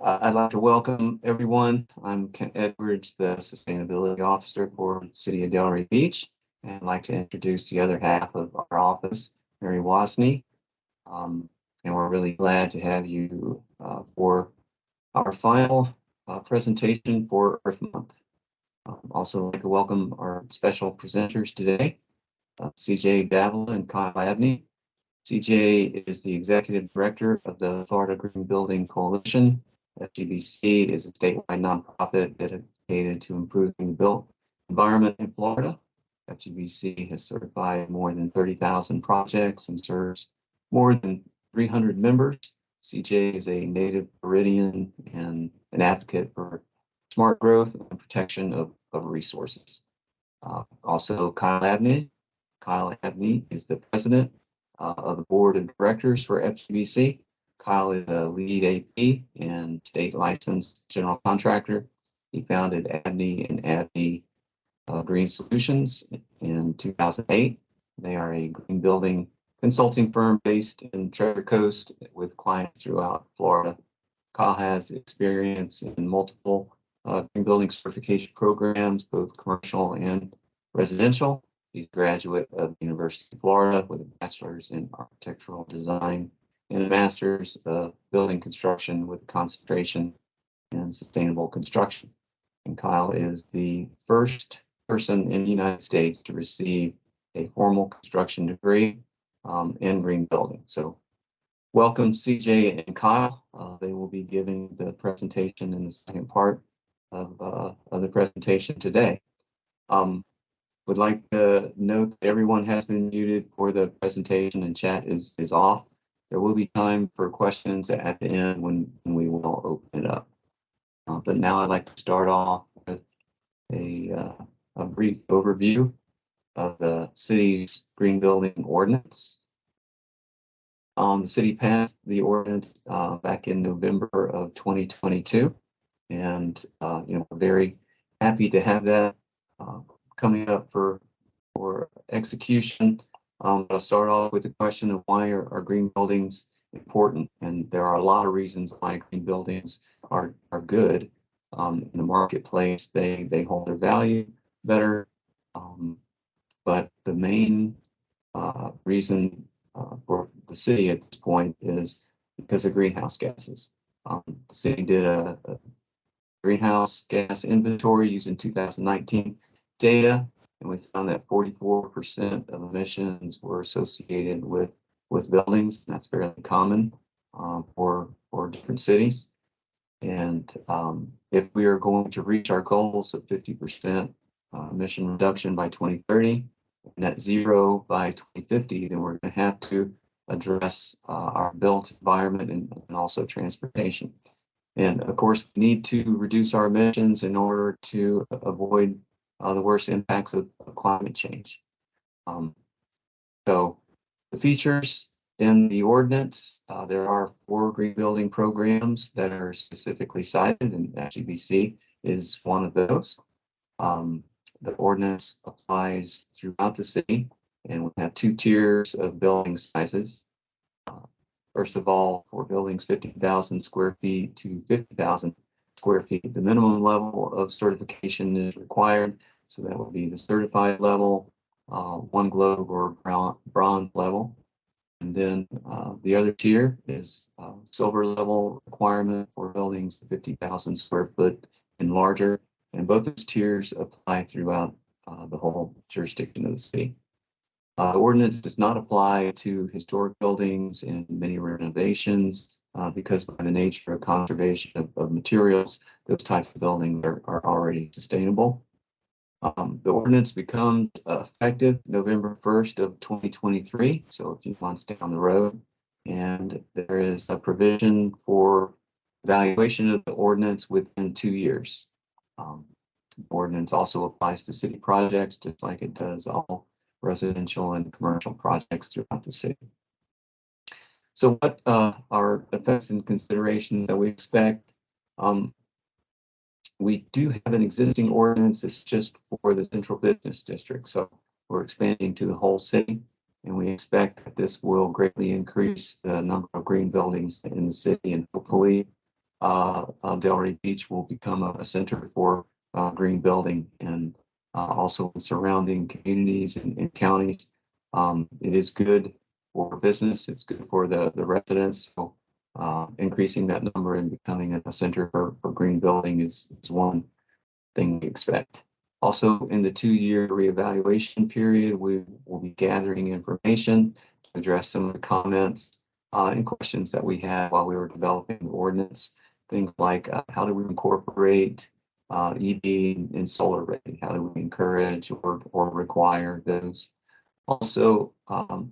I'd like to welcome everyone. I'm Kent Edwards, the Sustainability Officer for the City of Delray Beach, and I'd like to introduce the other half of our office, Mary Wasney. And we're really glad to have you for our final presentation for Earth Month. Also like to welcome our special presenters today, CJ Davila and Kyle Abney. CJ is the Executive Director of the Florida Green Building Coalition. FGBC is a statewide nonprofit dedicated to improving the built environment in Florida. FGBC has certified more than 30,000 projects and serves more than 300 members. CJ is a native Floridian and an advocate for smart growth and protection of resources. Also, Kyle Abney. Kyle Abney is the president of the board of directors for FGBC. Kyle is a lead AP and state licensed general contractor. He founded Abney and Abney Green Solutions in 2008. They are a green building consulting firm based in Treasure Coast with clients throughout Florida. Kyle has experience in multiple green building certification programs, both commercial and residential. He's a graduate of the University of Florida with a bachelor's in architectural design and a master's of building construction with concentration in sustainable construction. And Kyle is the first person in the United States to receive a formal construction degree in green building. So welcome CJ and Kyle. They will be giving the presentation in the second part of the presentation today. Would like to note that everyone has been muted for the presentation and chat is off. There will be time for questions at the end when we will open it up. But now I'd like to start off with a brief overview of the city's green building ordinance. The city passed the ordinance back in November of 2022, and we're very happy to have that coming up for execution. I'll start off with the question of why are green buildings important, and there are a lot of reasons why green buildings are good in the marketplace. They hold their value better, but the main reason for the city at this point is because of greenhouse gases. The city did a greenhouse gas inventory using 2019 data, and we found that 44% of emissions were associated with buildings. That's fairly common for different cities. And if we are going to reach our goals of 50% emission reduction by 2030, net zero by 2050, then we're going to have to address our built environment and also transportation. And of course, we need to reduce our emissions in order to avoid the worst impacts of climate change. So the features in the ordinance, there are 4 green building programs that are specifically cited, and FGBC is one of those. The ordinance applies throughout the city, and we have 2 tiers of building sizes. First of all, for buildings 50,000 square feet to 50,000 square feet, the minimum level of certification is required. So that would be the certified level, 1 globe or bronze level. And then the other tier is silver level requirement for buildings 50,000 square foot and larger. And both those tiers apply throughout the whole jurisdiction of the city. The ordinance does not apply to historic buildings and many renovations because by the nature of conservation of materials, those types of buildings are already sustainable. The ordinance becomes effective November 1st of 2023, so a few months down the road, and there is a provision for evaluation of the ordinance within 2 years. The ordinance also applies to city projects, just like it does all residential and commercial projects throughout the city. So what are effects and considerations that we expect? We do have an existing ordinance that's just for the central business district. So we're expanding to the whole city, and we expect that this will greatly increase the number of green buildings in the city and hopefully Delray Beach will become a center for green building, and also in surrounding communities and counties. It is good for business. It's good for the residents. So increasing that number and becoming a center for green building is one thing we expect. Also, in the 2-year reevaluation period, we will be gathering information to address some of the comments and questions that we had while we were developing the ordinance. Things like how do we incorporate EV and solar ready? How do we encourage or require those? Also,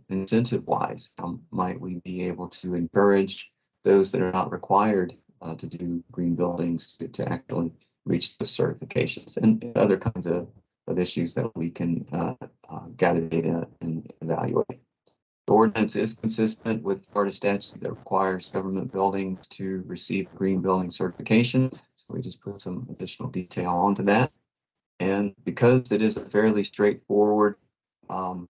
incentive-wise, might we be able to encourage those that are not required to do green buildings to actually reach the certifications, and other kinds of issues that we can gather data and evaluate. The ordinance is consistent with Florida statute that requires government buildings to receive green building certification. So we just put some additional detail onto that. And because it is a fairly straightforward and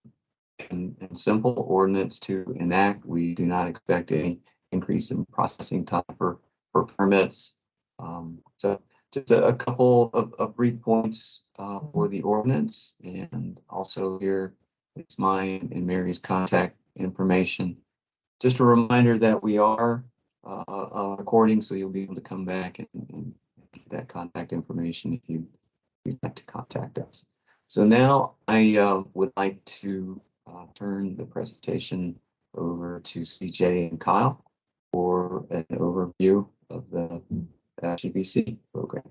simple ordinance to enact, we do not expect any increase in processing time for permits. So just a couple of brief points for the ordinance, and also here it's mine and Mary's contact information. Just a reminder that we are recording, so you'll be able to come back and get that contact information if you'd like to contact us. So now I would like to turn the presentation over to CJ and Kyle for an overview of the GBC program.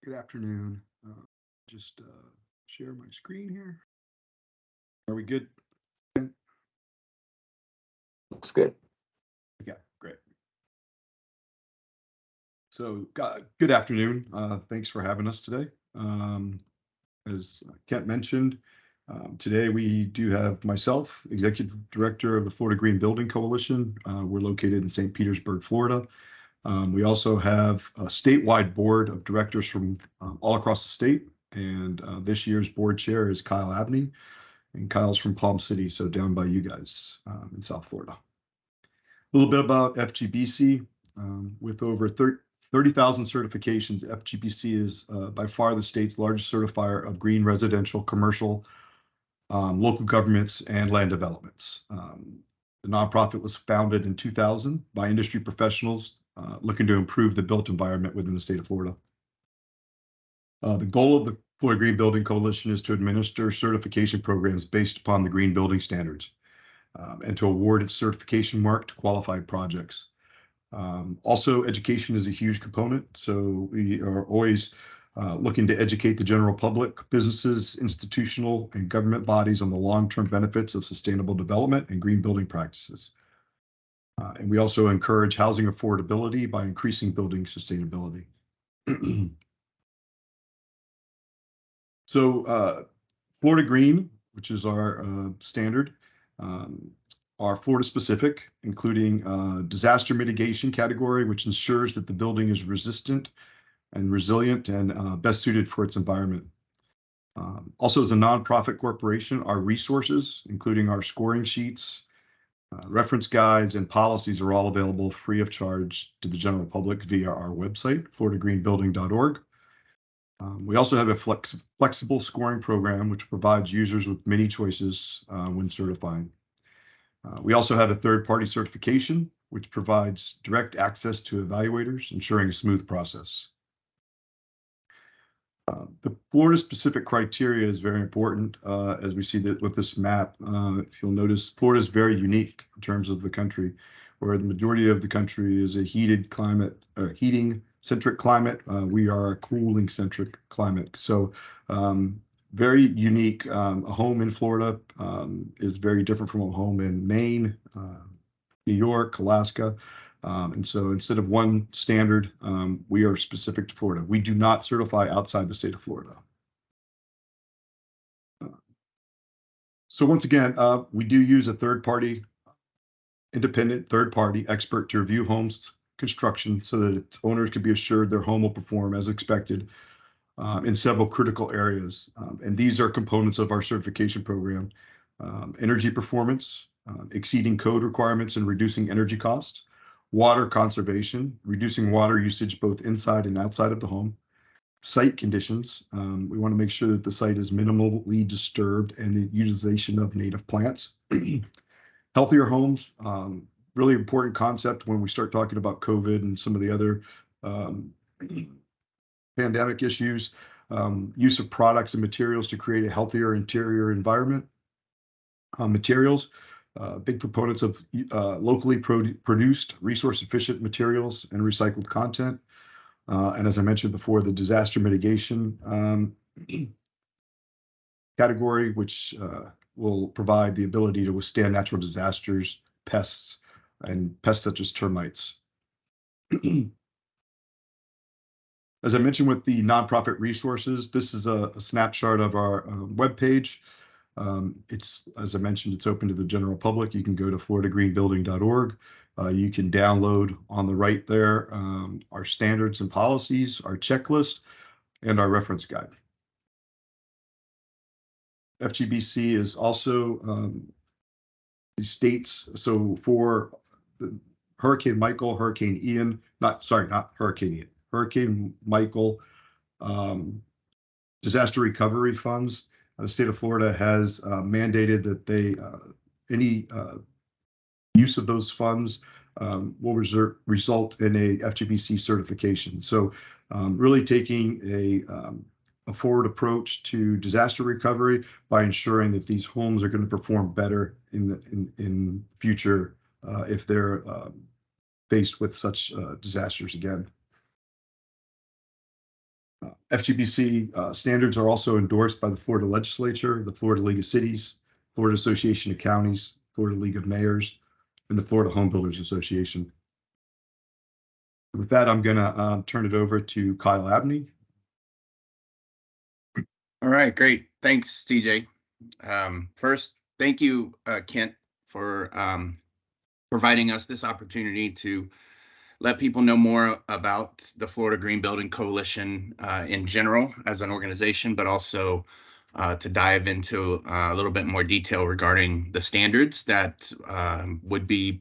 Good afternoon. Just share my screen here. Are we good? Looks good. Yeah, great. So good afternoon. Thanks for having us today. As Kent mentioned, today we do have myself, Executive Director of the Florida Green Building Coalition. We're located in St. Petersburg, Florida. We also have a statewide board of directors from all across the state. And this year's board chair is Kyle Abney, and Kyle's from Palm City, so down by you guys in South Florida. A little bit about FGBC. With over 30,000 certifications, FGBC is by far the state's largest certifier of green residential, commercial, local governments, and land developments. The nonprofit was founded in 2000 by industry professionals looking to improve the built environment within the state of Florida. The goal of the Florida Green Building Coalition is to administer certification programs based upon the green building standards and to award its certification mark to qualified projects. Also, education is a huge component, so we are always looking to educate the general public, businesses, institutional, and government bodies on the long-term benefits of sustainable development and green building practices. And we also encourage housing affordability by increasing building sustainability. So Florida Green, which is our standard, are Florida specific, including disaster mitigation category, which ensures that the building is resistant and resilient and best suited for its environment. Also, as a nonprofit corporation, our resources, including our scoring sheets, reference guides, and policies are all available free of charge to the general public via our website, floridagreenbuilding.org. We also have a flexible scoring program, which provides users with many choices when certifying. We also have a third-party certification, which provides direct access to evaluators, ensuring a smooth process. The Florida-specific criteria is very important, as we see that with this map. If you'll notice, Florida is very unique in terms of the country, where the majority of the country is a heated climate, heating-centric climate. We are a cooling-centric climate. So very unique. A home in Florida is very different from a home in Maine, New York, Alaska. And so instead of one standard, we are specific to Florida. We do not certify outside the state of Florida. So once again, we do use a independent third-party expert to review homes construction so that its owners can be assured their home will perform as expected in several critical areas. And these are components of our certification program: energy performance, exceeding code requirements and reducing energy costs, water conservation, reducing water usage both inside and outside of the home, site conditions. We want to make sure that the site is minimally disturbed and the utilization of native plants. Healthier homes, really important concept when we start talking about COVID and some of the other pandemic issues. Use of products and materials to create a healthier interior environment. Materials, big proponents of locally produced, resource-efficient materials and recycled content. And as I mentioned before, the disaster mitigation category, which will provide the ability to withstand natural disasters, pests, and pests such as termites. As I mentioned with the nonprofit resources, this is a snapshot of our webpage. It's, as I mentioned, it's open to the general public. You can go to floridagreenbuilding.org. You can download on the right there our standards and policies, our checklist, and our reference guide. FGBC is also the states. So for the Hurricane Michael, Hurricane Ian, not Hurricane Ian, Hurricane Michael, disaster recovery funds, the state of Florida has mandated that they any use of those funds will result in a FGBC certification. So really taking a forward approach to disaster recovery by ensuring that these homes are going to perform better in future if they're faced with such disasters again. FGBC standards are also endorsed by the Florida Legislature, the Florida League of Cities, Florida Association of Counties, Florida League of Mayors, and the Florida Home Builders Association. With that, I'm going to turn it over to Kyle Abney. All right, great. Thanks, TJ. First, thank you, Kent, for providing us this opportunity to let people know more about the Florida Green Building Coalition in general as an organization, but also to dive into a little bit more detail regarding the standards that would be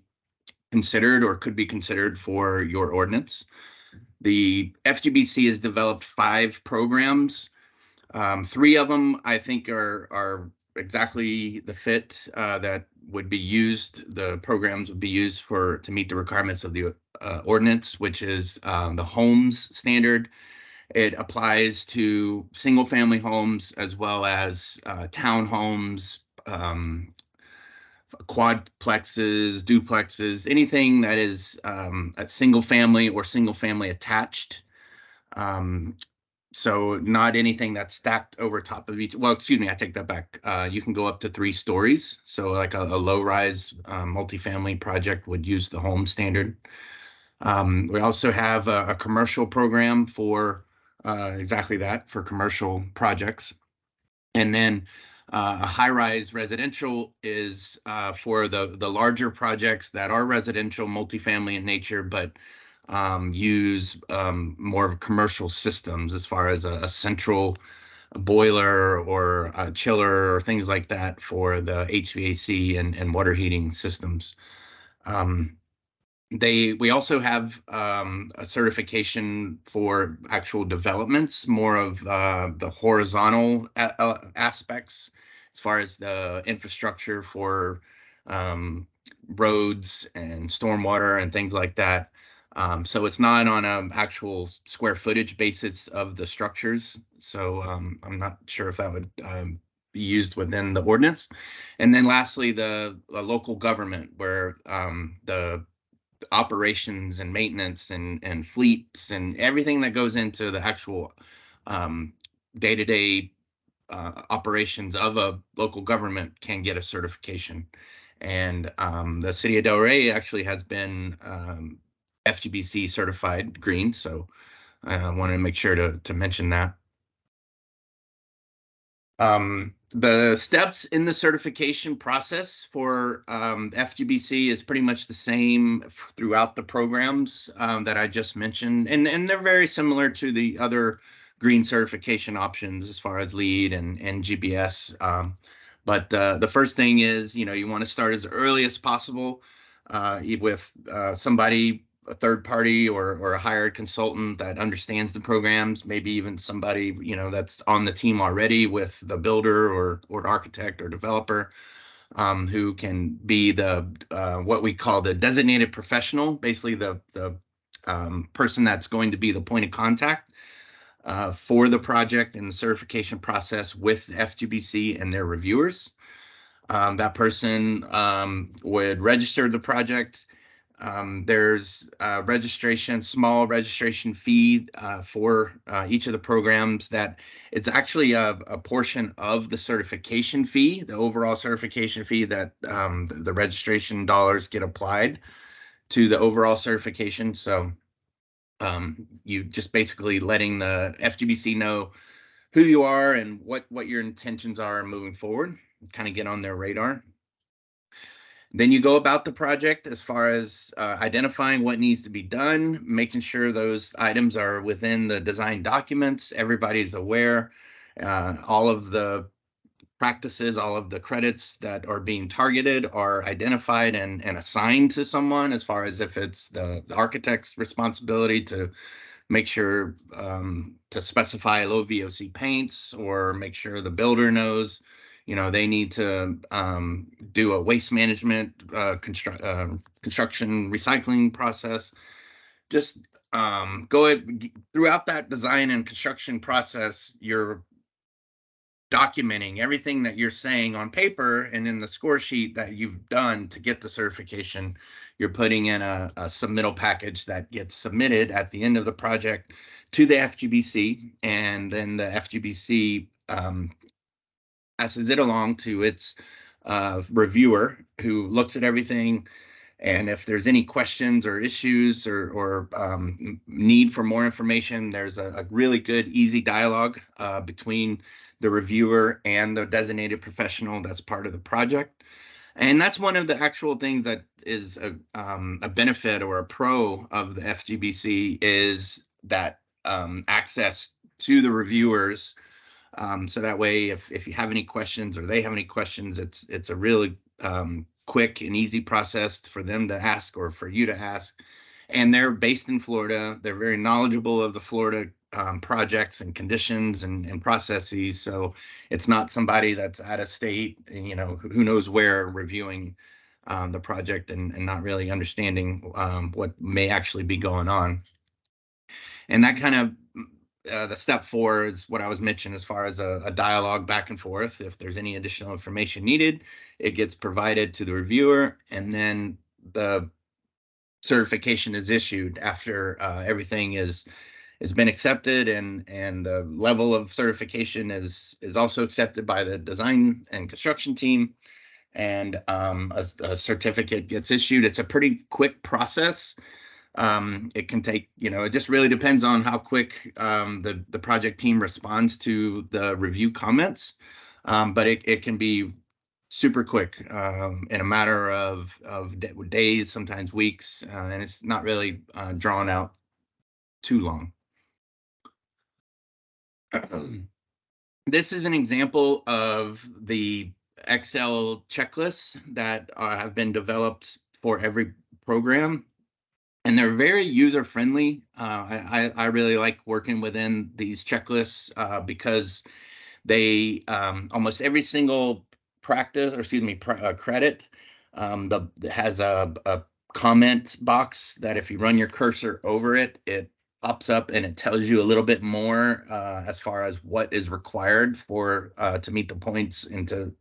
considered or could be considered for your ordinance. The FGBC has developed 5 programs. 3 of them I think are exactly the fit that would be used. The programs would be used to meet the requirements of the ordinance, which is the homes standard. It applies to single family homes as well as townhomes, quadplexes, duplexes, anything that is a single family or single family attached. So not anything that's stacked over top of each. Well, excuse me, I take that back. You can go up to 3 stories. So like a low-rise multifamily project would use the home standard. We also have a commercial program for exactly that, for commercial projects. And then a high-rise residential is for the larger projects that are residential, multifamily in nature, but use more of commercial systems as far as a central boiler or a chiller or things like that for the HVAC and water heating systems. We also have a certification for actual developments, more of the horizontal aspects as far as the infrastructure for roads and stormwater and things like that. So it's not on an actual square footage basis of the structures. So I'm not sure if that would be used within the ordinance. And then lastly, the local government, where the operations and maintenance and fleets and everything that goes into the actual day-to-day operations of a local government can get a certification. And the city of Delray actually has been FGBC certified green, so I wanted to make sure to mention that. The steps in the certification process for FGBC is pretty much the same throughout the programs that I just mentioned, and they're very similar to the other green certification options as far as LEED and GBS. But the first thing is, you want to start as early as possible with somebody, a third party or a hired consultant that understands the programs, maybe even somebody, that's on the team already with the builder or architect or developer, who can be the what we call the designated professional, basically the person that's going to be the point of contact for the project and the certification process with FGBC and their reviewers. That person would register the project. There's a small registration fee for each of the programs that it's actually a portion of the certification fee, the overall certification fee, that the registration dollars get applied to the overall certification. So you just basically letting the FGBC know who you are and what your intentions are moving forward, kind of get on their radar. Then you go about the project as far as identifying what needs to be done, making sure those items are within the design documents, everybody's aware, all of the practices, all of the credits that are being targeted are identified and assigned to someone, as far as if it's the architect's responsibility to make sure to specify low VOC paints, or make sure the builder knows, they need to do a waste management construction recycling process. Just go throughout that design and construction process. You're documenting everything that you're saying on paper and in the score sheet that you've done to get the certification. You're putting in a submittal package that gets submitted at the end of the project to the FGBC, and then the FGBC passes it along to its reviewer, who looks at everything. And if there's any questions or issues or need for more information, there's a really good, easy dialogue between the reviewer and the designated professional that's part of the project. And that's one of the actual things that is a benefit or a pro of the FGBC, is that access to the reviewers. So that way, if you have any questions or they have any questions, it's a really quick and easy process for them to ask or for you to ask. And they're based in Florida. They're very knowledgeable of the Florida projects and conditions and processes. So it's not somebody that's out of state, who knows where, reviewing the project and not really understanding what may actually be going on. And that kind of the step 4 is what I was mentioning, as far as a dialogue back and forth. If there's any additional information needed, it gets provided to the reviewer, and then the certification is issued after everything has been accepted, and the level of certification is also accepted by the design and construction team, and a certificate gets issued. It's a pretty quick process. It can take, it just really depends on how quick the project team responds to the review comments, but it can be super quick in a matter of days, sometimes weeks, and it's not really drawn out too long. This is an example of the Excel checklists that have been developed for every program. And they're very user-friendly. I really like working within these checklists because they almost every single practice, or excuse me, credit has a comment box that if you run your cursor over it, it pops up and it tells you a little bit more as far as what is required for to meet the points and to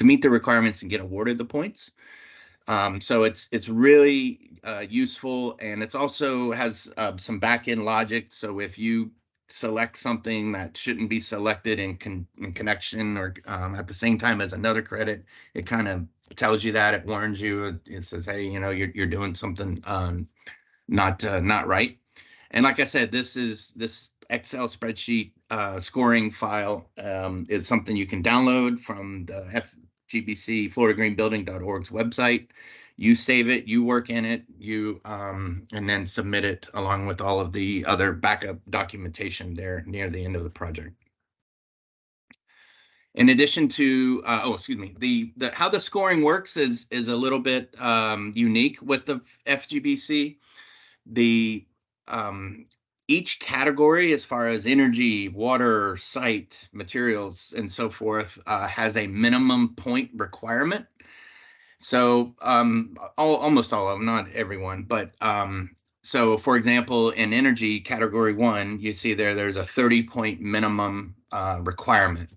meet the requirements and get awarded the points. So it's really useful, and it's also has some back-end logic. So if you select something that shouldn't be selected in connection or at the same time as another credit, it kind of tells you that. It warns you. It says, hey, you're doing something not right. And like I said, this Excel spreadsheet scoring file is something you can download from the FGBC FloridaGreenBuilding.org's website. You save it, you work in it, and then submit it along with all of the other backup documentation there near the end of the project. In addition to, excuse me, the how the scoring works is a little bit unique with the FGBC. The each category, as far as energy, water, site, materials, and so forth, has a minimum point requirement. So almost all of them, not everyone, but so for example, in energy category 1, you see there's a 30-point minimum requirement.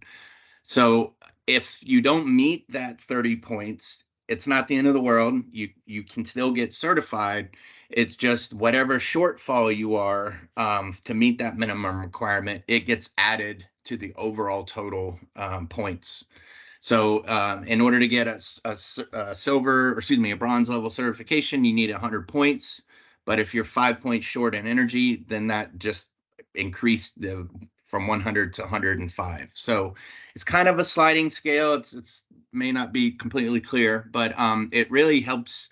So if you don't meet that 30 points, it's not the end of the world. You can still get certified. It's just whatever shortfall you are to meet that minimum requirement, it gets added to the overall total points. So in order to get a silver, or excuse me, a bronze level certification, you need 100 points. But if you're 5 points short in energy, then that just increased from 100 to 105. So it's kind of a sliding scale. It's may not be completely clear, but it really helps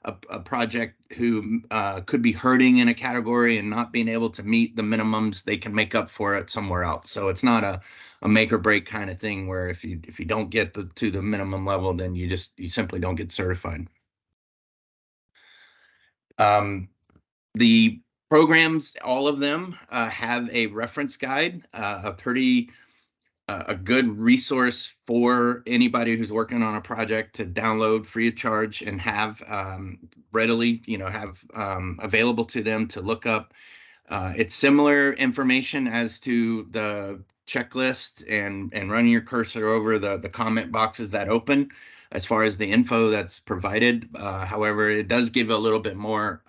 a project who could be hurting in a category and not being able to meet the minimums. They can make up for it somewhere else. So it's not a make or break kind of thing where if you don't get to the minimum level, then you simply don't get certified. The programs, all of them have a reference guide, a good resource for anybody who's working on a project to download free of charge and have readily, available to them to look up. It's similar information as to the checklist and running your cursor over the comment boxes that open as far as the info that's provided. However, it does give a little bit more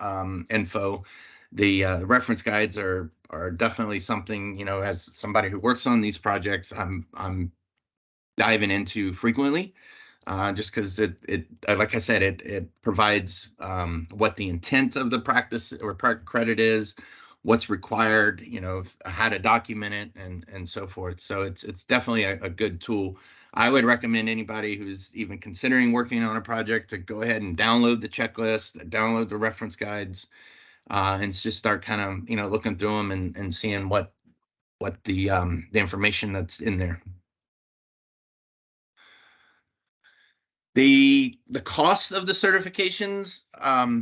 info. The reference guides are definitely something, as somebody who works on these projects, I'm diving into frequently, just because it like I said, it provides what the intent of the practice or credit is, what's required, how to document it, and so forth. So it's definitely a good tool. I would recommend anybody who's even considering working on a project to go ahead and download the checklist, download the reference guides, and just start kind of looking through them and seeing what the information that's in there. The costs of the certifications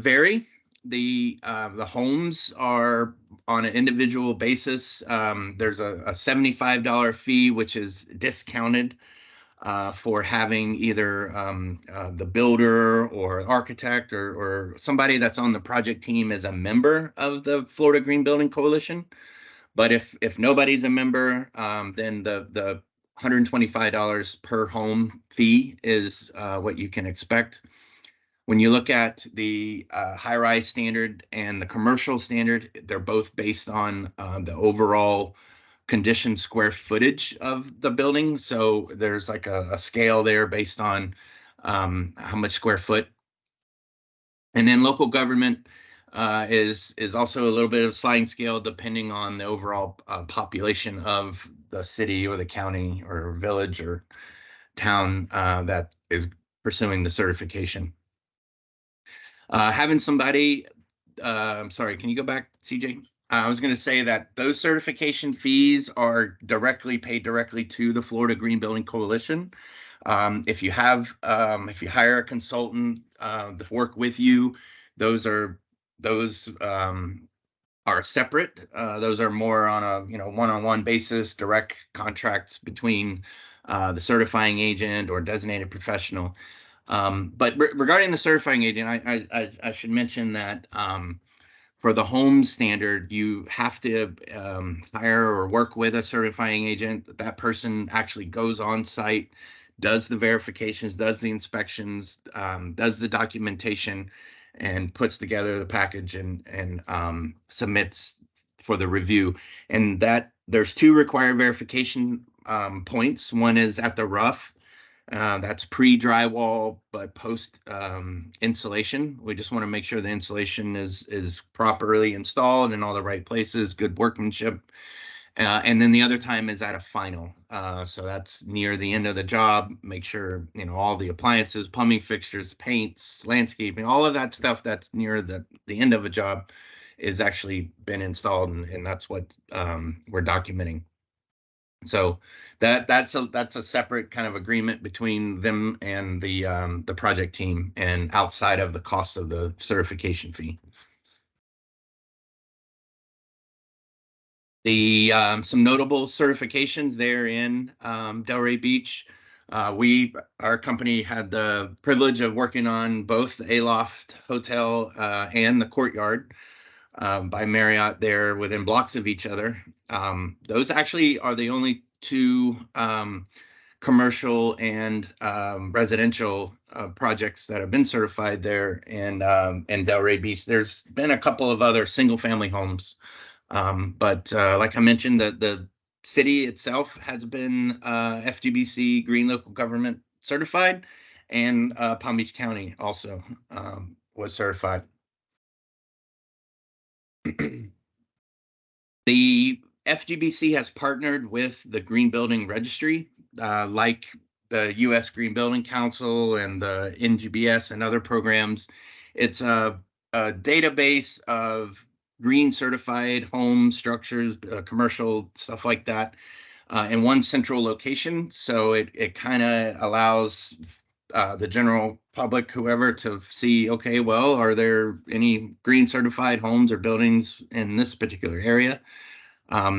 vary. The homes are on an individual basis. There's a $75 fee, which is discounted for having either the builder or architect or somebody that's on the project team as a member of the Florida Green Building Coalition. But if nobody's a member, then the $125 per home fee is what you can expect. When you look at the high-rise standard and the commercial standard, they're both based on the overall conditioned square footage of the building. So there's like a scale there based on how much square foot. And then local government is also a little bit of sliding scale depending on the overall population of the city or the county or village or town that is pursuing the certification. Having somebody, I'm sorry, can you go back, CJ? I was going to say that those certification fees are paid directly to the Florida Green Building Coalition. If you hire a consultant to work with you, those are separate. Those are more on a one-on-one basis, direct contracts between the certifying agent or designated professional. But regarding the certifying agent, I should mention that for the home standard, you have to hire or work with a certifying agent. That person actually goes on site, does the verifications, does the inspections, does the documentation, and puts together the package and submits for the review. And that there's 2 required verification points. One is at the rough. That's pre-drywall, but post insulation. We just want to make sure the insulation is properly installed in all the right places, good workmanship. And then the other time is at a final. So that's near the end of the job. Make sure, all the appliances, plumbing fixtures, paints, landscaping, all of that stuff that's near the end of a job is actually been installed. And that's what we're documenting. So that's a separate kind of agreement between them and the project team, and outside of the cost of the certification fee. The some notable certifications there in Delray Beach. Our company had the privilege of working on both the Aloft Hotel and the Courtyard by Marriott there within blocks of each other. Those actually are the only two commercial and residential projects that have been certified there in Delray Beach. There's been a couple of other single family homes. But like I mentioned, the city itself has been FGBC Green Local Government certified, and Palm Beach County also was certified. The FGBC has partnered with the Green Building Registry, like the U.S. Green Building Council and the NGBS and other programs. It's a database of green certified home structures, commercial stuff like that, in one central location. So it kind of allows the general public, whoever, to see, okay, well, are there any green certified homes or buildings in this particular area?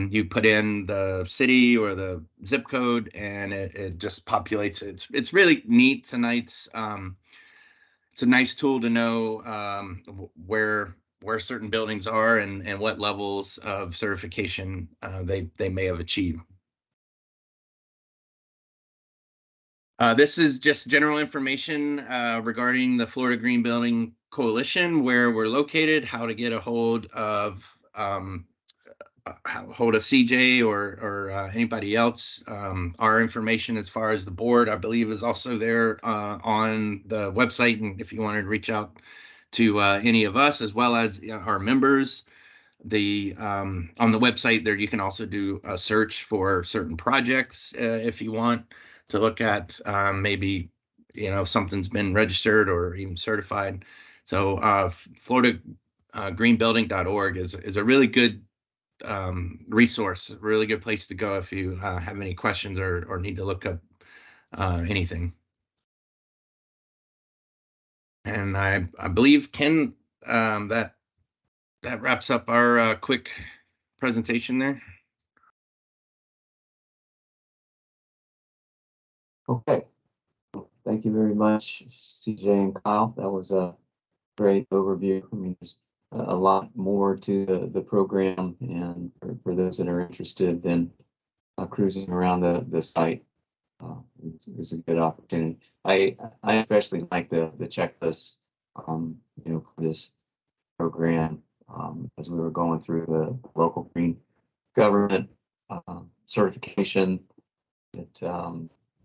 You put in the city or the zip code, and it just populates it. It's really neat. It's a nice tool to know where certain buildings are and what levels of certification they may have achieved. This is just general information regarding the Florida Green Building Coalition, where we're located, how to get a hold of CJ or anybody else. Our information as far as the board, I believe, is also there on the website, and if you wanted to reach out to any of us, as well as our members, on the website there you can also do a search for certain projects if you want to look at maybe something's been registered or even certified. So Florida greenbuilding.org is a really good resource, a really good place to go if you have any questions or need to look up anything. And I believe, Ken, that wraps up our quick presentation there. Okay. Thank you very much, CJ and Kyle. That was a great overview. I mean, there's a lot more to the program, and for those that are interested in cruising around the site, it's a good opportunity. I especially like the checklist, for this program, as we were going through the local green government certification. It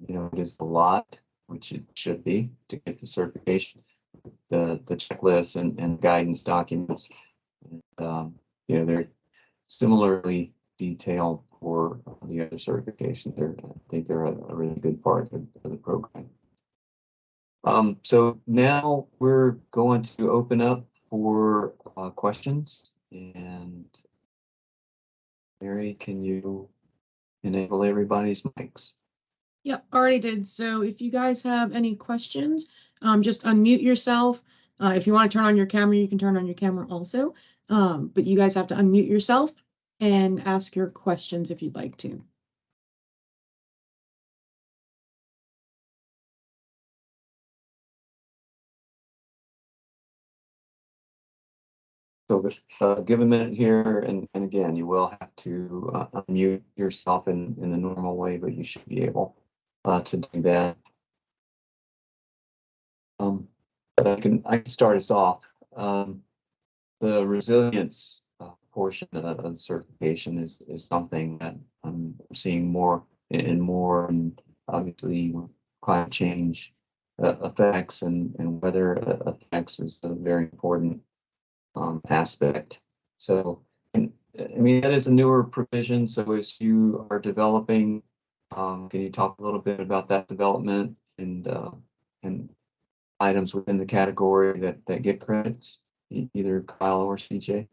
it is a lot, which it should be, to get the certification. The checklist and guidance documents, and, they're similarly detailed for the other certifications. I think they're a really good part of the program. So now we're going to open up for questions. And Mary, can you enable everybody's mics? Yeah, already did. So if you guys have any questions, just unmute yourself. If you want to turn on your camera, you can turn on your camera also. But you guys have to unmute yourself and ask your questions if you'd like to. So give a minute here, and again, you will have to unmute yourself in the normal way, but you should be able to do that. But I can start us off. The resilience portion of the certification is something that I'm seeing more and more, and obviously climate change effects and weather effects is a very important aspect. So, and I mean, that is a newer provision. So as you are developing, can you talk a little bit about that development and items within the category that get credits, either Kyle or CJ?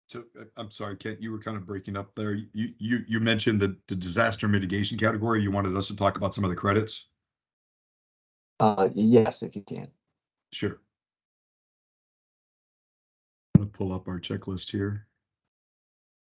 So I'm sorry, Kent, you were kind of breaking up there. You mentioned the disaster mitigation category. You wanted us to talk about some of the credits? Yes, if you can. Sure. I'm gonna pull up our checklist here.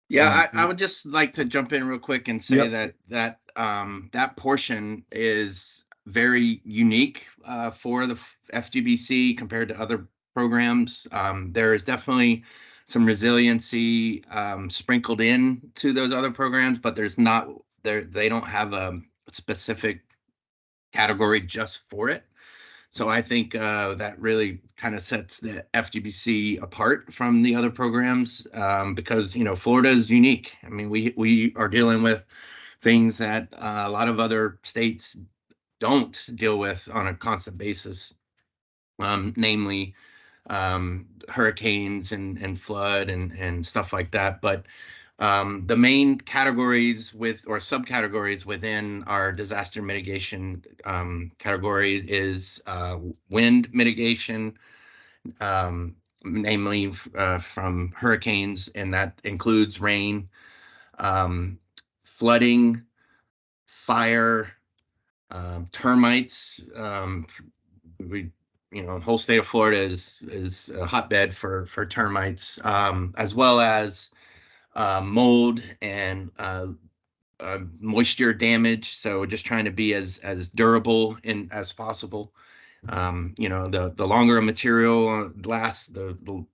Yeah, I would just like to jump in real quick and say Yep. that portion is very unique for the FGBC compared to other programs. There is definitely some resiliency sprinkled in to those other programs, but there's not they don't have a specific category just for it. So I think that really kind of sets the FGBC apart from the other programs because, you know, Florida is unique. I mean, we are dealing with things that a lot of other states don't deal with on a constant basis, namely hurricanes and flood and stuff like that. But the main categories or subcategories within our disaster mitigation category is wind mitigation, namely from hurricanes, and that includes rain, flooding, fire, termites. We, you know, the whole state of Florida is a hotbed for termites, as well as mold and moisture damage. So just trying to be as durable as possible. You know, the longer a material lasts, the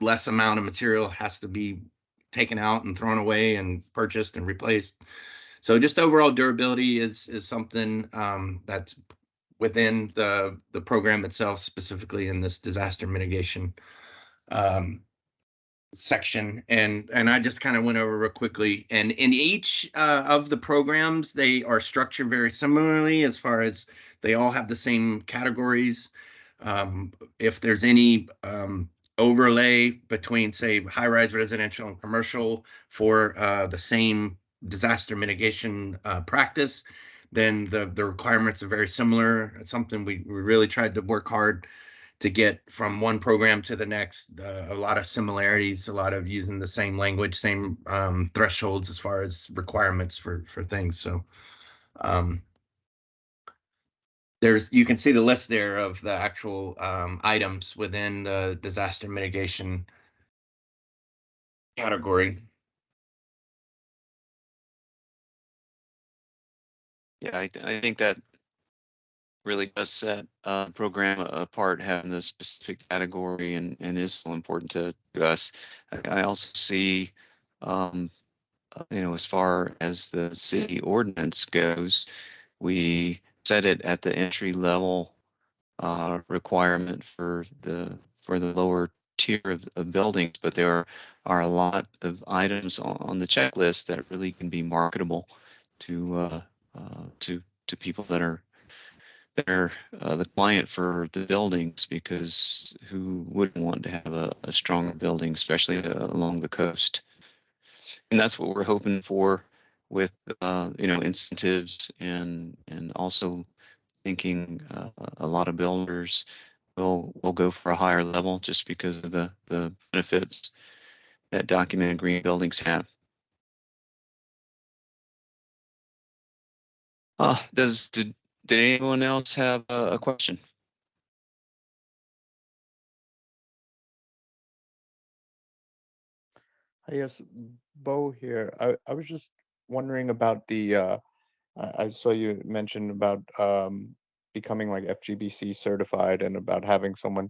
less amount of material has to be taken out and thrown away and purchased and replaced. So just overall durability is something that's within the program itself, specifically in this disaster mitigation section. And I just kind of went over real quickly. And in each of the programs, they are structured very similarly as far as they all have the same categories. If there's any overlay between, say, high-rise residential and commercial for the same disaster mitigation practice, then the requirements are very similar. It's something we really tried to work hard to get from one program to the next. A lot of similarities, a lot of using the same language, same thresholds as far as requirements for things. So you can see the list there of the actual items within the disaster mitigation category. Yeah, I think that really does set a program apart, having the specific category, and is so important to us. I also see, you know, as far as the city ordinance goes, we set it at the entry level requirement for the lower tier of buildings, but there are a lot of items on the checklist that really can be marketable to people that are the client for the buildings, because who wouldn't want to have a stronger building, especially along the coast? And that's what we're hoping for with you know, incentives, and also thinking a lot of builders will go for a higher level just because of the benefits that documented green buildings have. Did anyone else have a question? Yes, Bo here. I was just wondering about the I saw you mentioned about becoming like FGBC certified, and about having someone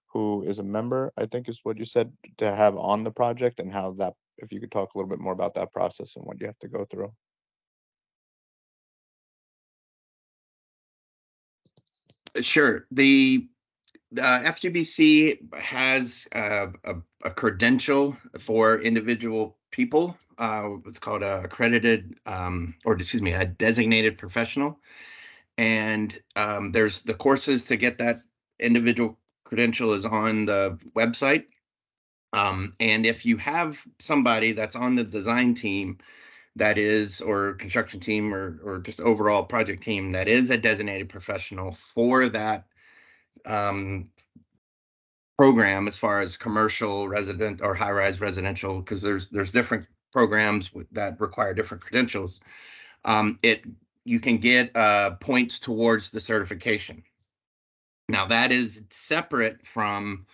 who is a member, I think is what you said, to have on the project, and how that, if you could talk a little bit more about that process and what you have to go through. Sure. The FGBC has a credential for individual people. It's called a accredited, or excuse me, a designated professional. And there's the courses to get that individual credential is on the website. And if you have somebody that's on the design team that is, or construction team, or just overall project team that is a designated professional for that program as far as commercial, resident, or high-rise residential, because there's different programs that require different credentials. You can get points towards the certification. Now that is separate from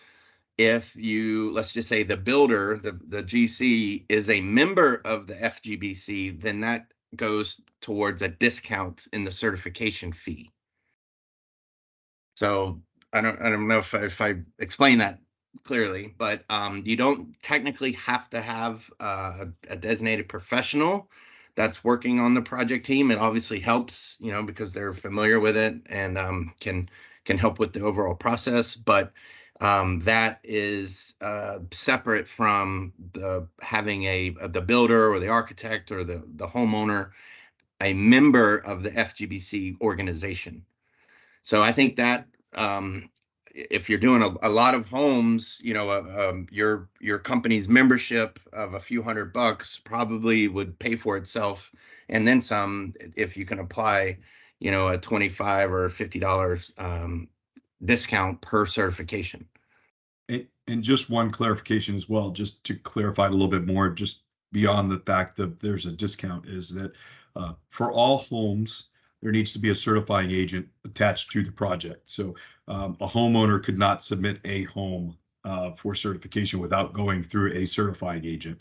if you, let's just say the builder, the GC is a member of the FGBC, then that goes towards a discount in the certification fee. So I don't know if I explain that clearly, but you don't technically have to have a designated professional that's working on the project team. It obviously helps, you know, because they're familiar with it and can help with the overall process. But that is separate from having the builder or the architect or the homeowner a member of the FGBC organization. So I think that if you're doing a lot of homes, you know, your company's membership of a few $100 probably would pay for itself, and then some if you can apply, you know, a $25 or $50 discount per certification. And just one clarification as well, just to clarify it a little bit more, just beyond the fact that there's a discount, is that for all homes, there needs to be a certifying agent attached to the project. So a homeowner could not submit a home for certification without going through a certifying agent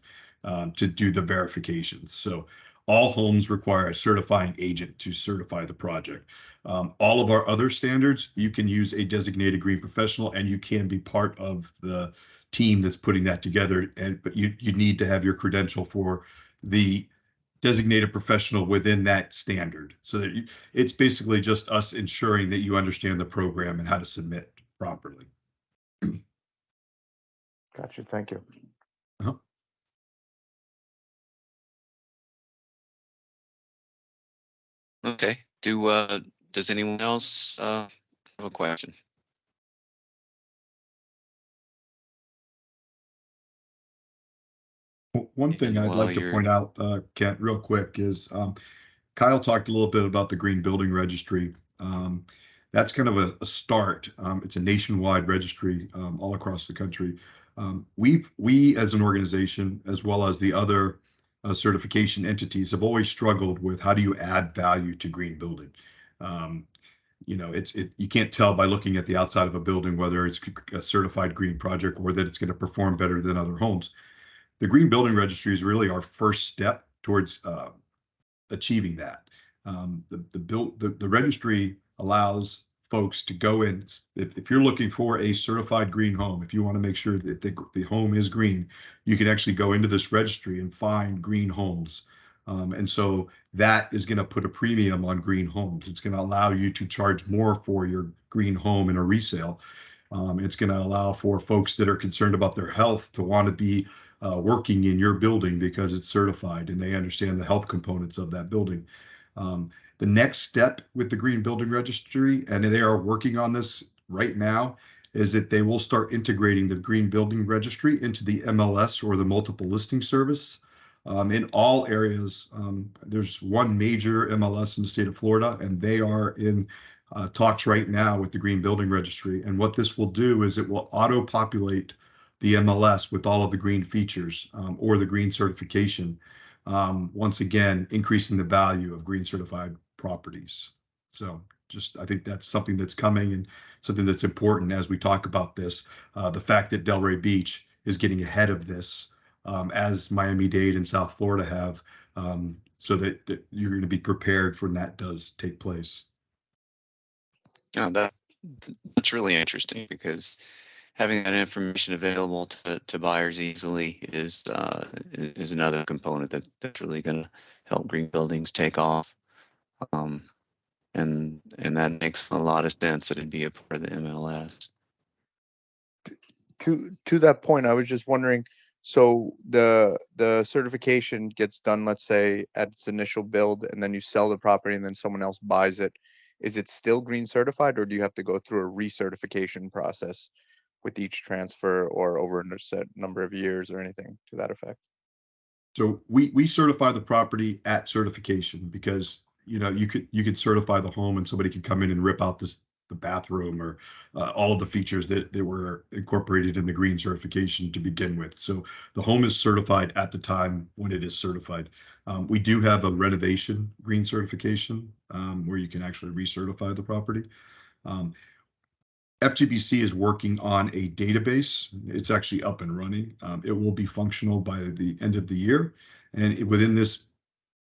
to do the verifications. So all homes require a certifying agent to certify the project. All of our other standards, you can use a designated green professional, and you can be part of the team that's putting that together. But you need to have your credential for the designated professional within that standard. So that it's basically just us ensuring that you understand the program and how to submit properly. Gotcha. Thank you. Uh-huh. Okay. Does anyone else have a question? One thing I'd like to point out, Kent, real quick, is Kyle talked a little bit about the Green Building Registry. That's kind of a start. It's a nationwide registry all across the country. We as an organization, as well as the other certification entities, have always struggled with how do you add value to green building. You know, you can't tell by looking at the outside of a building whether it's a certified green project or that it's going to perform better than other homes. The Green Building Registry is really our first step towards achieving that. The registry allows folks to go in. If you're looking for a certified green home, if you want to make sure that the home is green, you can actually go into this registry and find green homes. And so that is going to put a premium on green homes. It's going to allow you to charge more for your green home in a resale. It's going to allow for folks that are concerned about their health to want to be working in your building because it's certified and they understand the health components of that building. The next step with the Green Building Registry, and they are working on this right now, is that they will start integrating the Green Building Registry into the MLS, or the multiple listing service. In all areas, there's one major MLS in the state of Florida, and they are in talks right now with the Green Building Registry. And what this will do is it will auto-populate the MLS with all of the green features or the green certification, once again, increasing the value of green certified properties. So I think that's something that's coming and something that's important as we talk about this. The fact that Delray Beach is getting ahead of this, as Miami-Dade and South Florida have, so that you're going to be prepared for when that does take place. Oh, that's really interesting, because having that information available to buyers easily is another component that's really going to help green buildings take off. And that makes a lot of sense that it'd be a part of the MLS. To that point, I was just wondering, so the certification gets done, let's say, at its initial build, and then you sell the property and then someone else buys it. Is it still green certified, or do you have to go through a recertification process with each transfer, or over a set number of years, or anything to that effect? So we certify the property at certification, because you know you could certify the home and somebody could come in and rip out the the bathroom or all of the features that were incorporated in the green certification to begin with. So the home is certified at the time when it is certified. We do have a renovation green certification where you can actually recertify the property. FGBC is working on a database. It's actually up and running. It will be functional by the end of the year. And within this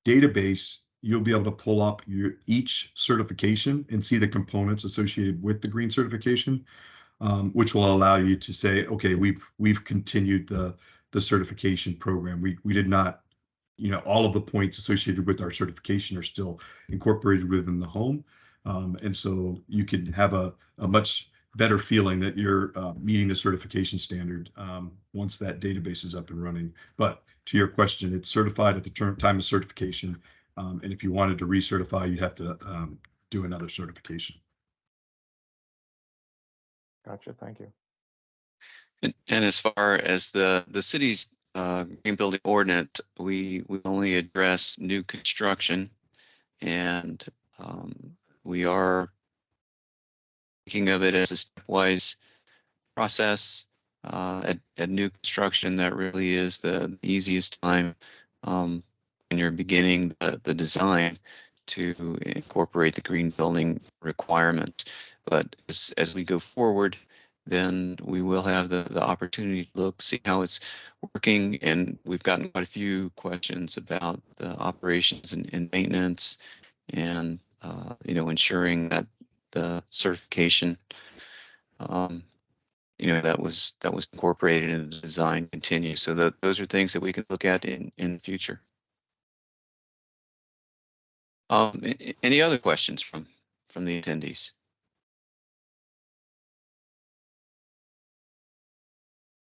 database, you'll be able to pull up each certification and see the components associated with the green certification, which will allow you to say, okay, we've continued the certification program. We did not, all of the points associated with our certification are still incorporated within the home. And so you can have a much better feeling that you're meeting the certification standard once that database is up and running. But to your question, it's certified at the time of certification. And if you wanted to recertify, you'd have to do another certification. Gotcha. Thank you. And as far as the city's green building ordinance, we only address new construction, and we are thinking of it as a stepwise process. At new construction, that really is the easiest time when you're beginning the design to incorporate the green building requirement. But as we go forward, then we will have the opportunity to look, see how it's working. And we've gotten quite a few questions about the operations and maintenance and, ensuring that the certification, that was incorporated in the design continues. So those are things that we can look at in the future. Any other questions from the attendees?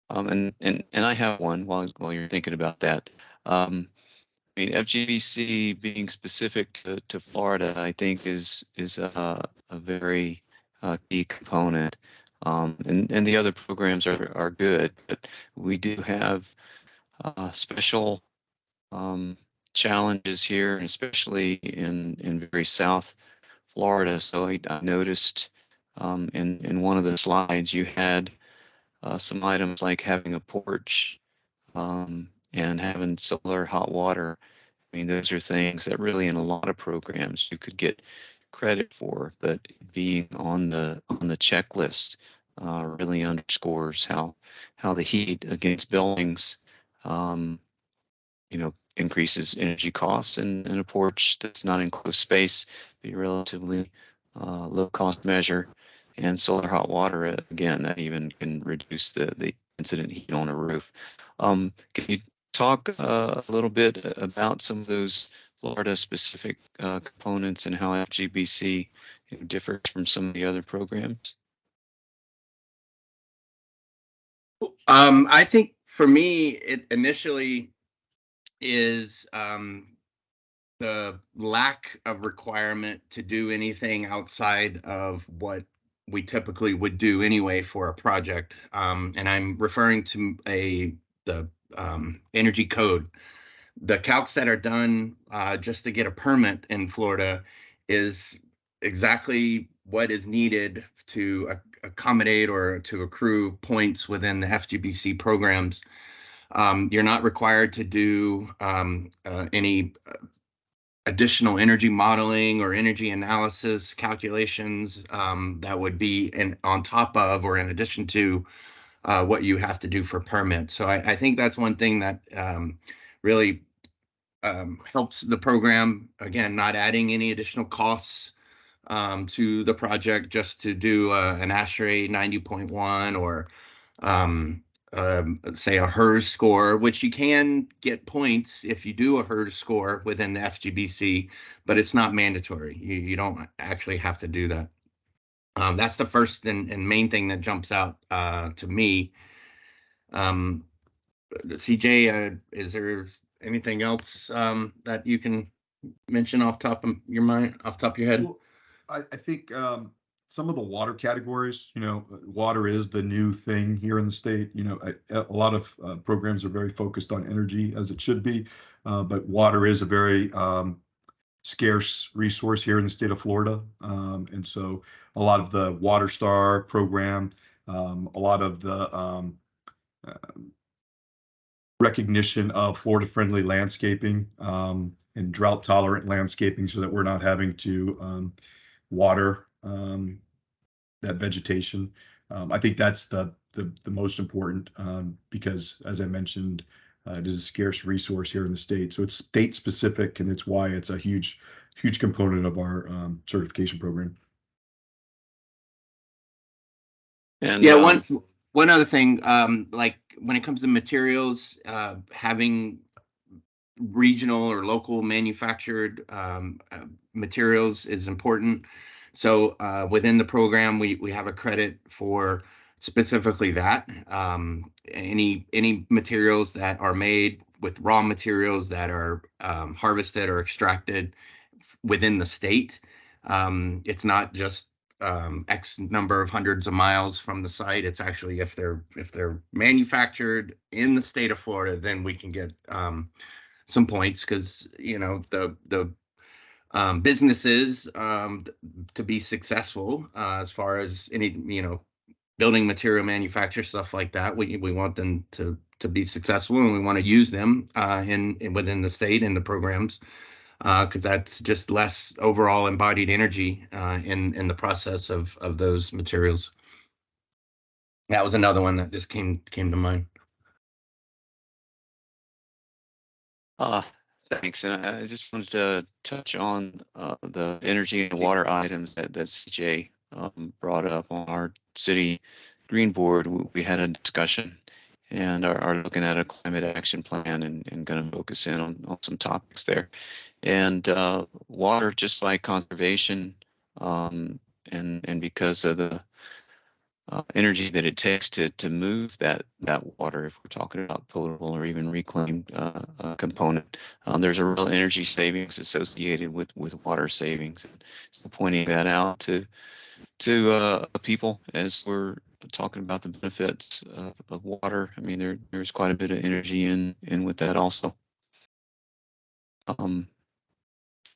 And I have one while you're thinking about that. FGBC being specific to Florida, I think is a very key component. And the other programs are good, but we do have special challenges here, and especially in very South Florida. So I noticed in one of the slides you had some items like having a porch and having solar hot water. Those are things that really in a lot of programs you could get credit for, but being on the checklist really underscores how the heat against buildings increases energy costs, and a porch that's not in close space be a relatively low cost measure. And solar hot water, again, that even can reduce the incident heat on a roof. Can you talk a little bit about some of those Florida specific components and how FGBC differs from some of the other programs? I think for me, it initially is the lack of requirement to do anything outside of what we typically would do anyway for a project. And I'm referring to the energy code. The calcs that are done just to get a permit in Florida is exactly what is needed to accommodate or to accrue points within the FGBC programs. You're not required to do any additional energy modeling or energy analysis calculations that would be on top of or in addition to what you have to do for permits. So I think that's one thing that really helps the program, again, not adding any additional costs to the project just to do an ASHRAE 90.1 or say a HERS score, which you can get points if you do a HERS score within the FGBC, but it's not mandatory. You don't actually have to do that. That's the first and main thing that jumps out to me. CJ, is there anything else that you can mention off top of your head? Well, I think some of the water categories, water is the new thing here in the state. A lot of programs are very focused on energy, as it should be, but water is a very scarce resource here in the state of Florida. And so a lot of the Water Star program, a lot of the uh, recognition of Florida-friendly landscaping and drought-tolerant landscaping, so that we're not having to water that vegetation. I think that's the most important, because, as I mentioned, it is a scarce resource here in the state. So it's state specific, and it's why it's a huge component of our certification program. And Yeah, one other thing, like when it comes to materials, having regional or local manufactured materials is important. So within the program, we have a credit for specifically that. Any materials that are made with raw materials that are harvested or extracted within the state. It's not just X number of hundreds of miles from the site. It's actually if they're manufactured in the state of Florida, then we can get some points, because the businesses, to be successful as far as any building material manufacture, stuff like that, we want them to be successful, and we want to use them in within the state in the programs, because that's just less overall embodied energy in the process of those materials. That was another one that just came to mind. Thanks. And I just wanted to touch on the energy and water items that CJ brought up on our city green board. We had a discussion and are looking at a climate action plan and going to focus in on some topics there. And water, just like conservation, and because of the energy that it takes to move that water, if we're talking about potable or even reclaimed component, there's a real energy savings associated with water savings. And so pointing that out to people as we're talking about the benefits of water. I mean, there's quite a bit of energy in with that also.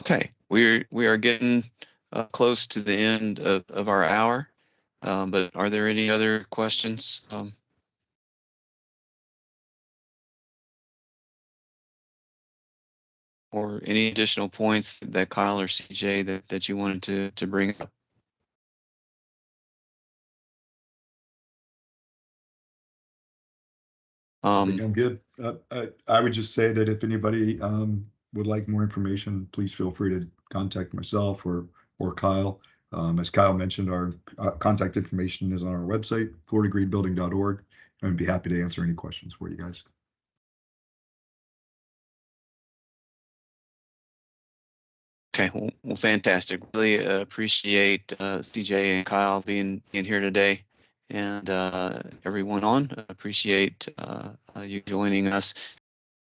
Okay, we are getting close to the end of our hour. But are there any other questions? Or any additional points that Kyle or CJ that you wanted to bring up? I think I'm good. I would just say that if anybody would like more information, please feel free to contact myself or Kyle. As Kyle mentioned, our contact information is on our website, floridagreenbuilding.org, and I'd be happy to answer any questions for you guys. Okay, well, fantastic. Really appreciate CJ and Kyle being here today, and everyone on. Appreciate you joining us.